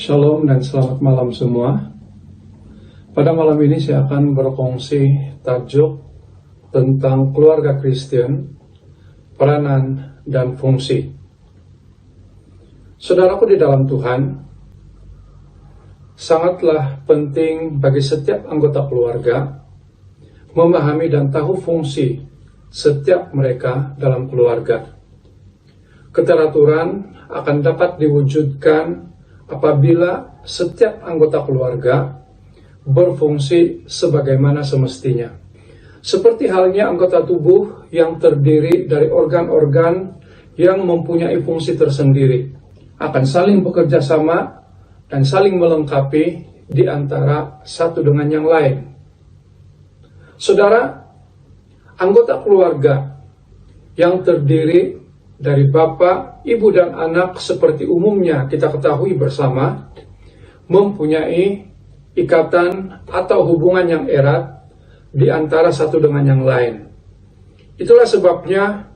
Shalom dan selamat malam semua. Pada malam ini saya akan berkongsi tajuk tentang keluarga Kristen, peranan dan fungsi. Saudaraku di dalam Tuhan, sangatlah penting bagi setiap anggota keluarga memahami dan tahu fungsi setiap mereka dalam keluarga. Keteraturan akan dapat diwujudkan apabila setiap anggota keluarga berfungsi sebagaimana semestinya. Seperti halnya anggota tubuh yang terdiri dari organ-organ yang mempunyai fungsi tersendiri, akan saling bekerja sama dan saling melengkapi di antara satu dengan yang lain. Saudara, anggota keluarga yang terdiri dari bapak, ibu, dan anak seperti umumnya kita ketahui bersama, mempunyai ikatan atau hubungan yang erat di antara satu dengan yang lain. Itulah sebabnya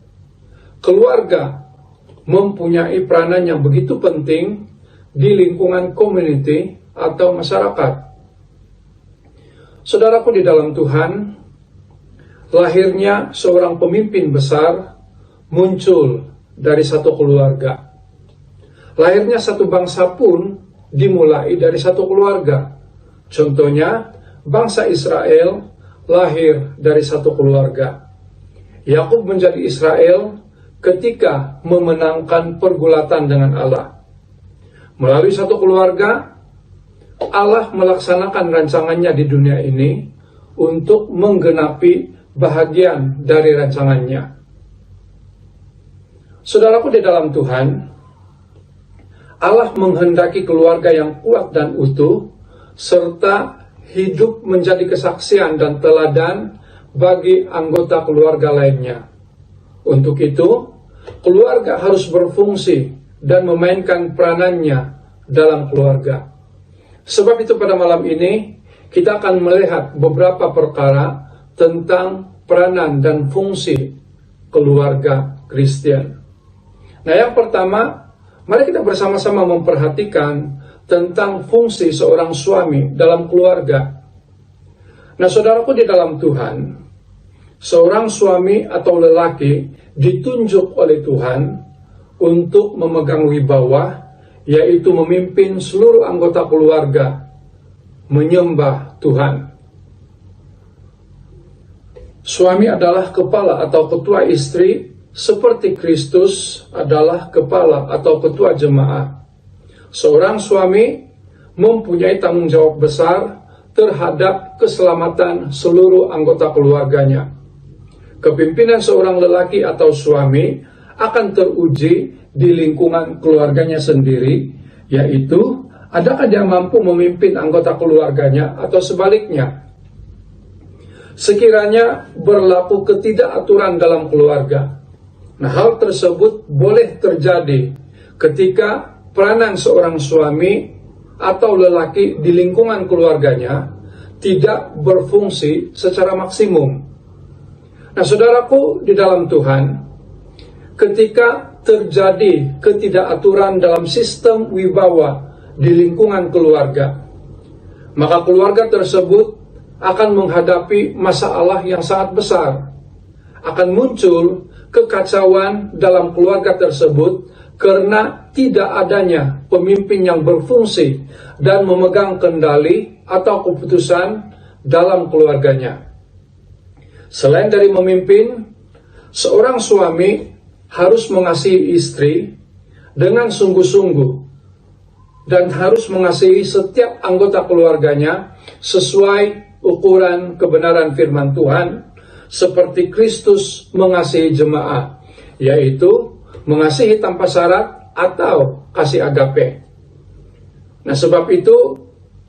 keluarga mempunyai peranan yang begitu penting di lingkungan community atau masyarakat. Saudaraku di dalam Tuhan, lahirnya seorang pemimpin besar muncul dari satu keluarga. Lahirnya satu bangsa pun dimulai dari satu keluarga. Contohnya, bangsa Israel lahir dari satu keluarga. Yakub menjadi Israel ketika memenangkan pergulatan dengan Allah. Melalui satu keluarga, Allah melaksanakan rancangannya di dunia ini untuk menggenapi bahagian dari rancangannya. Saudaraku di dalam Tuhan, Allah menghendaki keluarga yang kuat dan utuh, serta hidup menjadi kesaksian dan teladan bagi anggota keluarga lainnya. Untuk itu, keluarga harus berfungsi dan memainkan peranannya dalam keluarga. Sebab itu pada malam ini, kita akan melihat beberapa perkara tentang peranan dan fungsi keluarga Kristen. Nah, yang pertama, mari kita bersama-sama memperhatikan tentang fungsi seorang suami dalam keluarga. Nah, saudaraku di dalam Tuhan, seorang suami atau lelaki ditunjuk oleh Tuhan untuk memegang wibawa, yaitu memimpin seluruh anggota keluarga menyembah Tuhan. Suami adalah kepala atau ketua istri, seperti Kristus adalah kepala atau ketua jemaat. Seorang suami mempunyai tanggung jawab besar terhadap keselamatan seluruh anggota keluarganya. Kepimpinan seorang lelaki atau suami akan teruji di lingkungan keluarganya sendiri, yaitu adakah dia mampu memimpin anggota keluarganya atau sebaliknya. Sekiranya berlaku ketidakaturan dalam keluarga, nah, hal tersebut boleh terjadi ketika peranan seorang suami atau lelaki di lingkungan keluarganya tidak berfungsi secara maksimum. Nah, saudaraku di dalam Tuhan, ketika terjadi ketidakaturan dalam sistem wibawa di lingkungan keluarga, maka keluarga tersebut akan menghadapi masalah yang sangat besar. Akan muncul kekacauan dalam keluarga tersebut karena tidak adanya pemimpin yang berfungsi dan memegang kendali atau keputusan dalam keluarganya. Selain dari memimpin, seorang suami harus mengasihi istri dengan sungguh-sungguh dan harus mengasihi setiap anggota keluarganya sesuai ukuran kebenaran firman Tuhan, seperti Kristus mengasihi jemaat, yaitu mengasihi tanpa syarat atau kasih agape. Nah, sebab itu,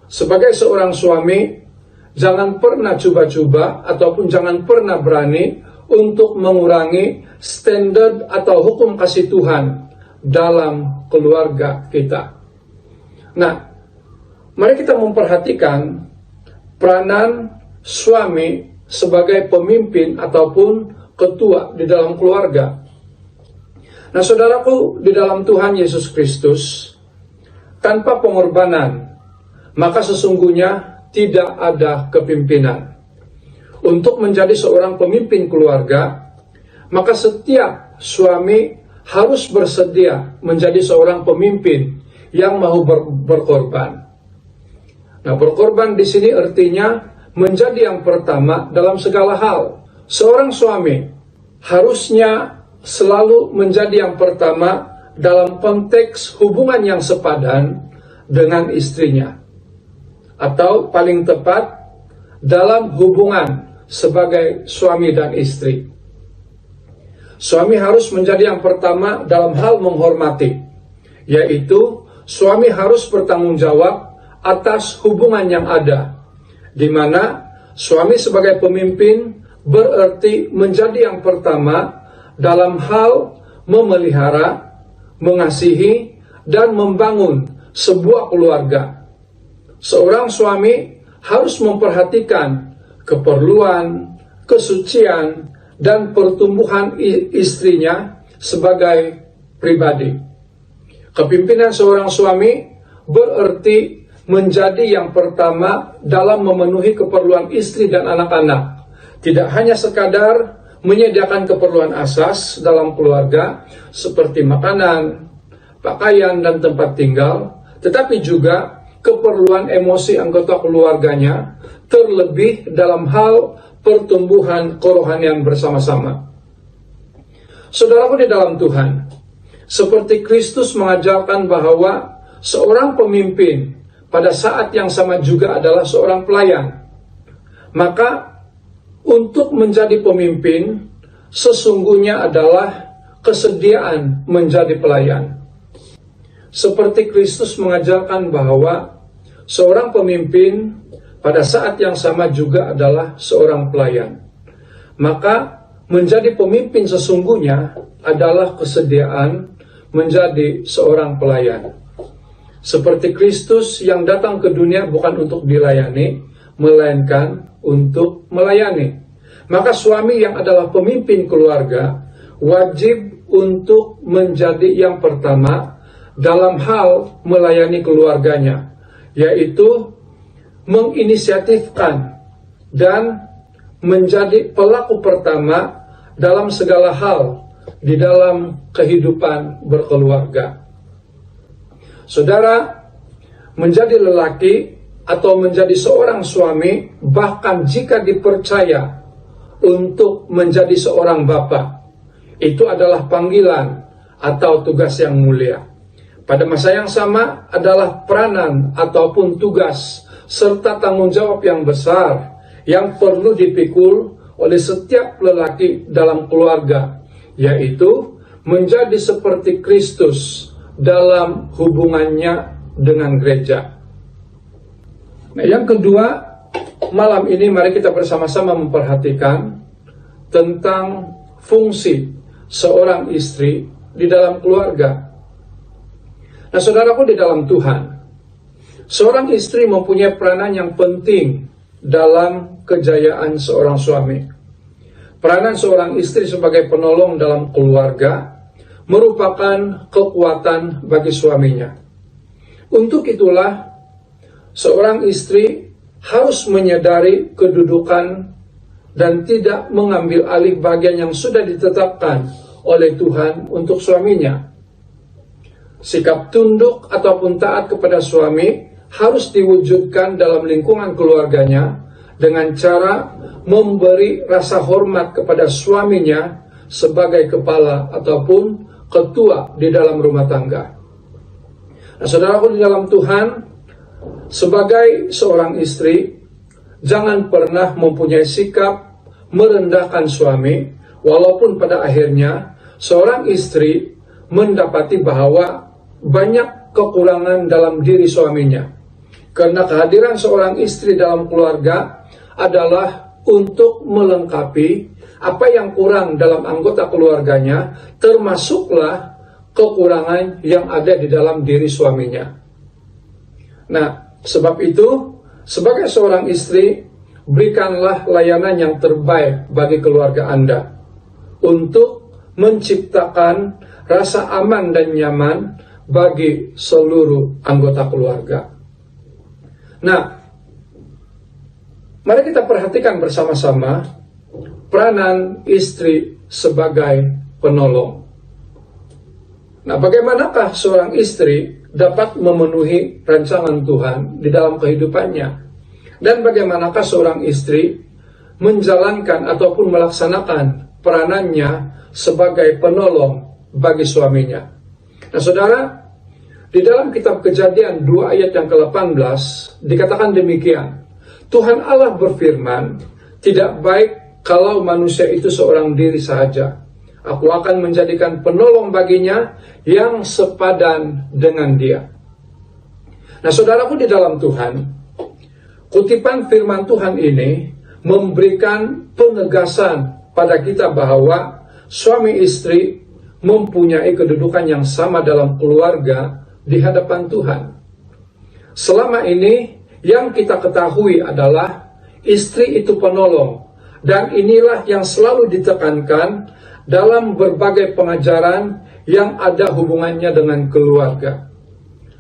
sebagai seorang suami, jangan pernah coba-coba ataupun jangan pernah berani untuk mengurangi standar atau hukum kasih Tuhan dalam keluarga kita. Nah, mari kita memperhatikan peranan suami sebagai pemimpin ataupun ketua di dalam keluarga. Nah, saudaraku di dalam Tuhan Yesus Kristus, tanpa pengorbanan, maka sesungguhnya tidak ada kepimpinan. Untuk menjadi seorang pemimpin keluarga, maka setiap suami harus bersedia menjadi seorang pemimpin yang mau berkorban. Nah, berkorban di sini artinya menjadi yang pertama dalam segala hal. Seorang suami harusnya selalu menjadi yang pertama dalam konteks hubungan yang sepadan dengan istrinya. Atau paling tepat, dalam hubungan sebagai suami dan istri. Suami harus menjadi yang pertama dalam hal menghormati, yaitu suami harus bertanggung jawab atas hubungan yang ada, di mana suami sebagai pemimpin berarti menjadi yang pertama dalam hal memelihara, mengasihi, dan membangun sebuah keluarga. Seorang suami harus memperhatikan keperluan, kesucian, dan pertumbuhan istrinya sebagai pribadi. Kepimpinan seorang suami berarti menjadi yang pertama dalam memenuhi keperluan istri dan anak-anak. Tidak hanya sekadar menyediakan keperluan asas dalam keluarga seperti makanan, pakaian, dan tempat tinggal, tetapi juga keperluan emosi anggota keluarganya, terlebih dalam hal pertumbuhan kerohanian bersama-sama. Saudaraku di dalam Tuhan, seperti Kristus mengajarkan bahwa seorang pemimpin pada saat yang sama juga adalah seorang pelayan, maka untuk menjadi pemimpin sesungguhnya adalah kesediaan menjadi pelayan. Seperti Kristus mengajarkan bahwa seorang pemimpin pada saat yang sama juga adalah seorang pelayan. Maka menjadi pemimpin sesungguhnya adalah kesediaan menjadi seorang pelayan. Seperti Kristus yang datang ke dunia bukan untuk dilayani, melainkan untuk melayani. Maka suami yang adalah pemimpin keluarga wajib untuk menjadi yang pertama dalam hal melayani keluarganya, yaitu menginisiatifkan dan menjadi pelaku pertama dalam segala hal di dalam kehidupan berkeluarga. Saudara, menjadi lelaki atau menjadi seorang suami, bahkan jika dipercaya untuk menjadi seorang bapa, itu adalah panggilan atau tugas yang mulia. Pada masa yang sama adalah peranan ataupun tugas serta tanggung jawab yang besar yang perlu dipikul oleh setiap lelaki dalam keluarga, yaitu menjadi seperti Kristus dalam hubungannya dengan gereja. Nah, yang kedua, malam ini mari kita bersama-sama memperhatikan tentang fungsi seorang istri di dalam keluarga. Nah, saudaraku di dalam Tuhan, seorang istri mempunyai peranan yang penting dalam kejayaan seorang suami. Peranan seorang istri sebagai penolong dalam keluarga merupakan kekuatan bagi suaminya. Untuk itulah, seorang istri harus menyadari kedudukan dan tidak mengambil alih bagian yang sudah ditetapkan oleh Tuhan untuk suaminya. Sikap tunduk ataupun taat kepada suami harus diwujudkan dalam lingkungan keluarganya dengan cara memberi rasa hormat kepada suaminya sebagai kepala ataupun ketua di dalam rumah tangga. Nah, saudaraku di dalam Tuhan, sebagai seorang istri, jangan pernah mempunyai sikap merendahkan suami, walaupun pada akhirnya seorang istri mendapati bahwa banyak kekurangan dalam diri suaminya. Karena kehadiran seorang istri dalam keluarga adalah untuk melengkapi apa yang kurang dalam anggota keluarganya, termasuklah kekurangan yang ada di dalam diri suaminya. Nah, sebab itu, sebagai seorang istri, berikanlah layanan yang terbaik bagi keluarga Anda untuk menciptakan rasa aman dan nyaman bagi seluruh anggota keluarga. Nah, mari kita perhatikan bersama-sama peranan istri sebagai penolong. Nah, bagaimanakah seorang istri dapat memenuhi rancangan Tuhan di dalam kehidupannya? Dan bagaimanakah seorang istri menjalankan ataupun melaksanakan peranannya sebagai penolong bagi suaminya? Nah, saudara, di dalam kitab Kejadian 2 ayat yang ke-18 dikatakan demikian. Tuhan Allah berfirman, tidak baik kalau manusia itu seorang diri saja. Aku akan menjadikan penolong baginya yang sepadan dengan dia. Nah, saudaraku di dalam Tuhan, kutipan firman Tuhan ini memberikan penegasan pada kita bahwa suami istri mempunyai kedudukan yang sama dalam keluarga di hadapan Tuhan. Selama ini yang kita ketahui adalah istri itu penolong, dan inilah yang selalu ditekankan dalam berbagai pengajaran yang ada hubungannya dengan keluarga.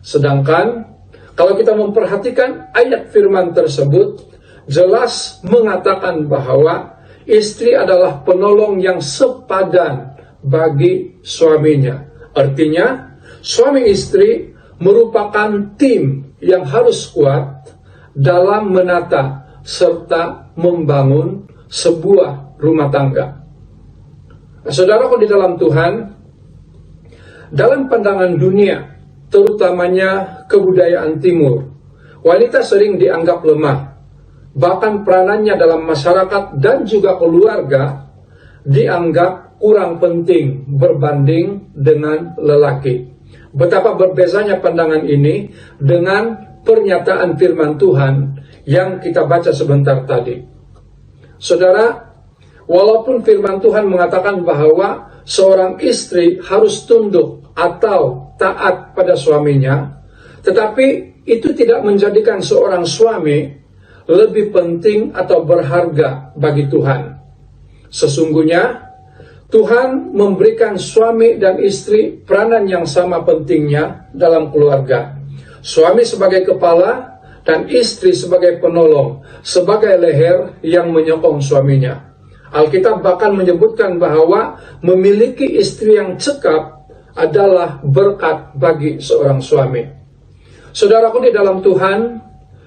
Sedangkan kalau kita memperhatikan ayat firman tersebut, jelas mengatakan bahwa istri adalah penolong yang sepadan bagi suaminya. Artinya, suami istri merupakan tim yang harus kuat dalam menata serta membangun sebuah rumah tangga. Nah, saudaraku di dalam Tuhan, dalam pandangan dunia, terutamanya kebudayaan timur, wanita sering dianggap lemah. Bahkan peranannya dalam masyarakat dan juga keluarga dianggap kurang penting berbanding dengan lelaki. Betapa berbezanya pandangan ini dengan pernyataan firman Tuhan yang kita baca sebentar tadi. Saudara, walaupun firman Tuhan mengatakan bahwa seorang istri harus tunduk atau taat pada suaminya, tetapi itu tidak menjadikan seorang suami lebih penting atau berharga bagi Tuhan. Sesungguhnya Tuhan memberikan suami dan istri peranan yang sama pentingnya dalam keluarga. Suami sebagai kepala dan istri sebagai penolong, sebagai leher yang menyokong suaminya. Alkitab bahkan menyebutkan bahwa memiliki istri yang cekap adalah berkat bagi seorang suami. Saudaraku di dalam Tuhan,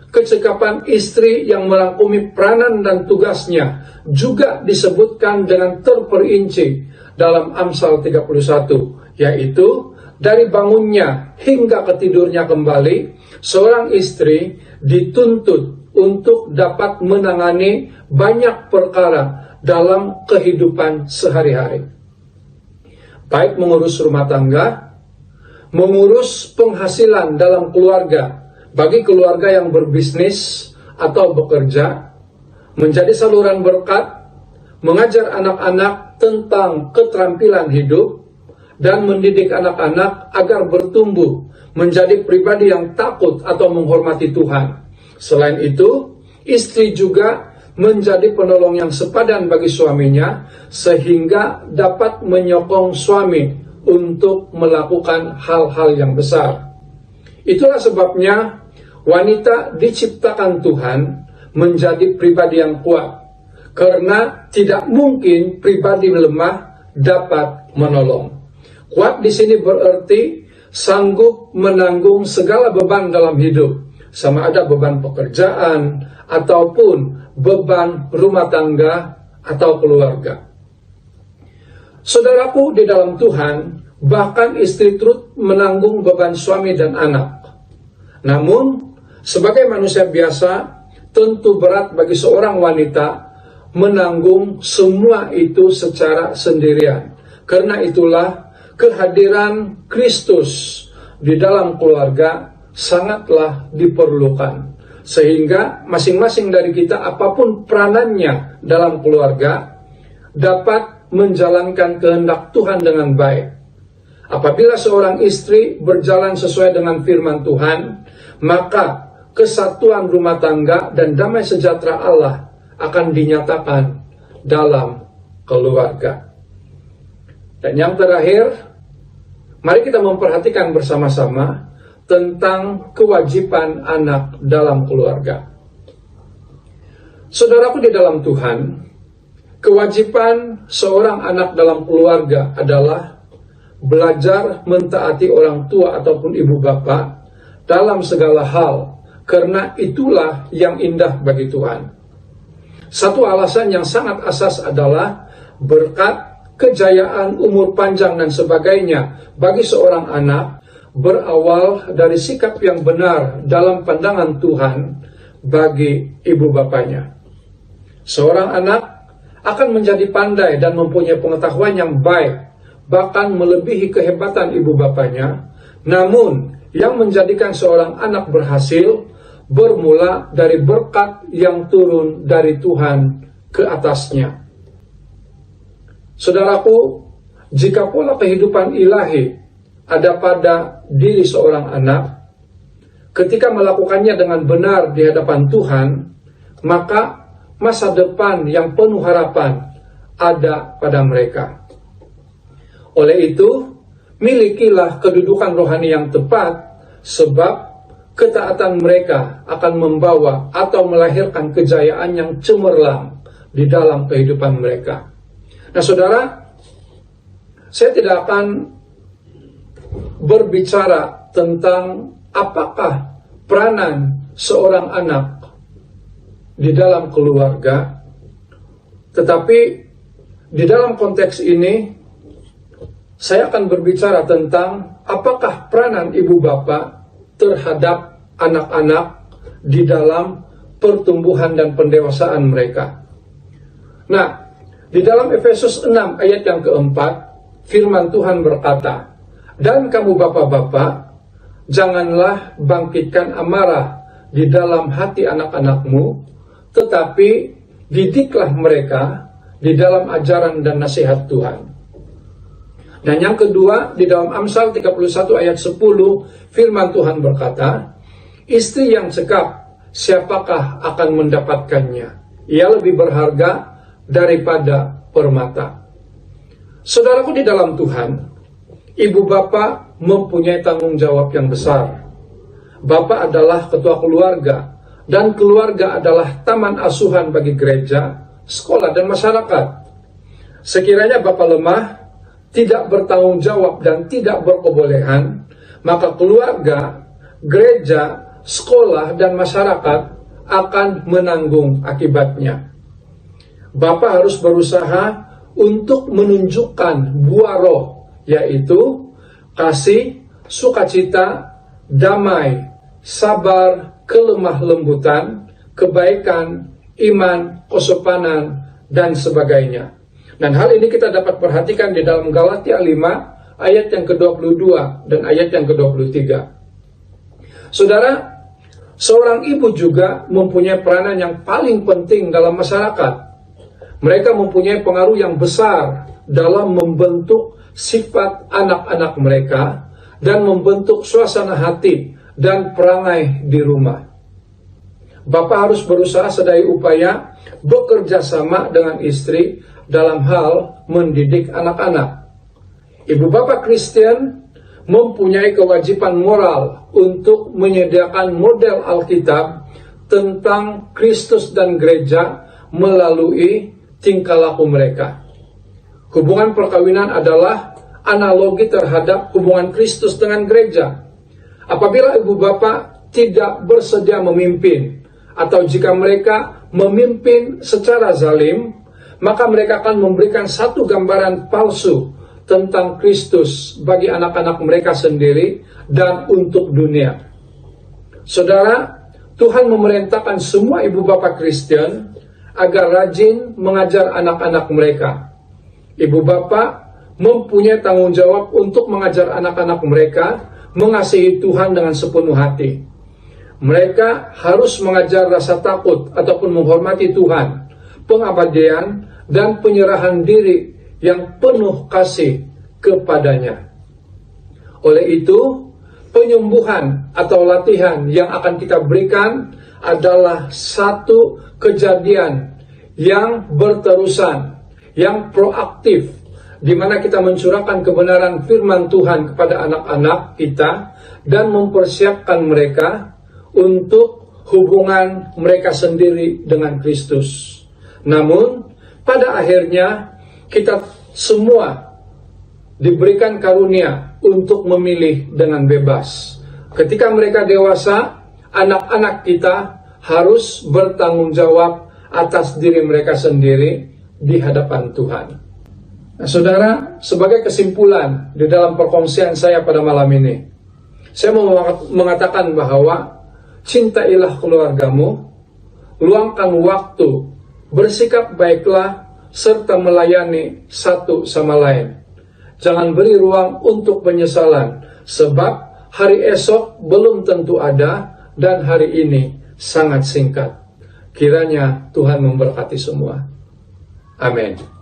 kecekapan istri yang merangkumi peranan dan tugasnya juga disebutkan dengan terperinci dalam Amsal 31, yaitu dari bangunnya hingga ketidurnya kembali, seorang istri dituntut untuk dapat menangani banyak perkara dalam kehidupan sehari-hari. Baik mengurus rumah tangga, mengurus penghasilan dalam keluarga, bagi keluarga yang berbisnis atau bekerja, menjadi saluran berkat, mengajar anak-anak tentang keterampilan hidup, dan mendidik anak-anak agar bertumbuh menjadi pribadi yang takut atau menghormati Tuhan. Selain itu, istri juga menjadi penolong yang sepadan bagi suaminya, sehingga dapat menyokong suami untuk melakukan hal-hal yang besar. Itulah sebabnya wanita diciptakan Tuhan menjadi pribadi yang kuat, karena tidak mungkin pribadi lemah dapat menolong. Kuat di sini berarti sanggup menanggung segala beban dalam hidup, sama ada beban pekerjaan ataupun beban rumah tangga atau keluarga. Saudaraku di dalam Tuhan, bahkan istri turut menanggung beban suami dan anak. Namun, sebagai manusia biasa, tentu berat bagi seorang wanita menanggung semua itu secara sendirian. Karena itulah kehadiran Kristus di dalam keluarga sangatlah diperlukan. Sehingga masing-masing dari kita, apapun peranannya dalam keluarga, dapat menjalankan kehendak Tuhan dengan baik. Apabila seorang istri berjalan sesuai dengan firman Tuhan, maka kesatuan rumah tangga dan damai sejahtera Allah akan dinyatakan dalam keluarga. Dan yang terakhir, Mari kita memperhatikan bersama-sama tentang kewajiban anak dalam keluarga. Saudaraku di dalam Tuhan, kewajiban seorang anak dalam keluarga adalah belajar mentaati orang tua ataupun ibu bapa dalam segala hal, karena itulah yang indah bagi Tuhan. Satu alasan yang sangat asas adalah berkat, kejayaan, umur panjang dan sebagainya bagi seorang anak berawal dari sikap yang benar dalam pandangan Tuhan bagi ibu bapanya. Seorang anak akan menjadi pandai dan mempunyai pengetahuan yang baik, bahkan melebihi kehebatan ibu bapanya. Namun, yang menjadikan seorang anak berhasil bermula dari berkat yang turun dari Tuhan ke atasnya. Saudaraku, jika pola kehidupan ilahi ada pada diri seorang anak, ketika melakukannya dengan benar di hadapan Tuhan, maka masa depan yang penuh harapan ada pada mereka. Oleh itu, milikilah kedudukan rohani yang tepat, sebab ketaatan mereka akan membawa atau melahirkan kejayaan yang cemerlang di dalam kehidupan mereka. Nah, saudara, saya tidak akan berbicara tentang apakah peranan seorang anak di dalam keluarga, tetapi di dalam konteks ini saya akan berbicara tentang apakah peranan ibu bapak terhadap anak-anak di dalam pertumbuhan dan pendewasaan mereka. Nah, di dalam Efesus 6 ayat yang keempat, firman Tuhan berkata, "Dan kamu bapak-bapak, janganlah bangkitkan amarah di dalam hati anak-anakmu, tetapi didiklah mereka di dalam ajaran dan nasihat Tuhan." Dan yang kedua, di dalam Amsal 31 ayat 10, firman Tuhan berkata, "Istri yang cekap, siapakah akan mendapatkannya? Ia lebih berharga daripada permata." Saudaraku di dalam Tuhan, ibu bapak mempunyai tanggung jawab yang besar. Bapak adalah ketua keluarga, dan keluarga adalah taman asuhan bagi gereja, sekolah, dan masyarakat. Sekiranya bapak lemah, tidak bertanggung jawab dan tidak berkebolehan, maka keluarga, gereja, sekolah, dan masyarakat akan menanggung akibatnya. Bapak harus berusaha untuk menunjukkan buah roh, yaitu kasih, sukacita, damai, sabar, kelemah lembutan, kebaikan, iman, kesopanan, dan sebagainya. Dan hal ini kita dapat perhatikan di dalam Galatia 5 ayat yang ke-22 dan ayat yang ke-23. Saudara, seorang ibu juga mempunyai peranan yang paling penting dalam masyarakat. Mereka mempunyai pengaruh yang besar dalam membentuk sifat anak-anak mereka dan membentuk suasana hati dan perangai di rumah. Bapak harus berusaha sedaya upaya bekerja sama dengan istri dalam hal mendidik anak-anak. Ibu bapak Kristen mempunyai kewajiban moral untuk menyediakan model Alkitab tentang Kristus dan gereja melalui tingkah laku mereka. Hubungan perkawinan adalah analogi terhadap hubungan Kristus dengan gereja. Apabila ibu bapak tidak bersedia memimpin, atau jika mereka memimpin secara zalim, maka mereka akan memberikan satu gambaran palsu tentang Kristus bagi anak-anak mereka sendiri dan untuk dunia. Saudara, Tuhan memerintahkan semua ibu bapak Kristen agar rajin mengajar anak-anak mereka. Ibu bapak mempunyai tanggung jawab untuk mengajar anak-anak mereka mengasihi Tuhan dengan sepenuh hati. Mereka harus mengajar rasa takut ataupun menghormati Tuhan, pengabdian, dan penyerahan diri yang penuh kasih kepadanya. Oleh itu, penyembuhan atau latihan yang akan kita berikan adalah satu kejadian yang berterusan, yang proaktif, di mana kita mencurahkan kebenaran firman Tuhan kepada anak-anak kita dan mempersiapkan mereka untuk hubungan mereka sendiri dengan Kristus. Namun, pada akhirnya kita semua diberikan karunia untuk memilih dengan bebas. Ketika mereka dewasa, anak-anak kita harus bertanggung jawab atas diri mereka sendiri di hadapan Tuhan. Nah, saudara, sebagai kesimpulan di dalam perkongsian saya pada malam ini, saya mau mengatakan bahwa cintailah keluargamu, luangkan waktu, bersikap baiklah, serta melayani satu sama lain. Jangan beri ruang untuk penyesalan, sebab hari esok belum tentu ada dan hari ini sangat singkat. Kiranya Tuhan memberkati semua. Amin.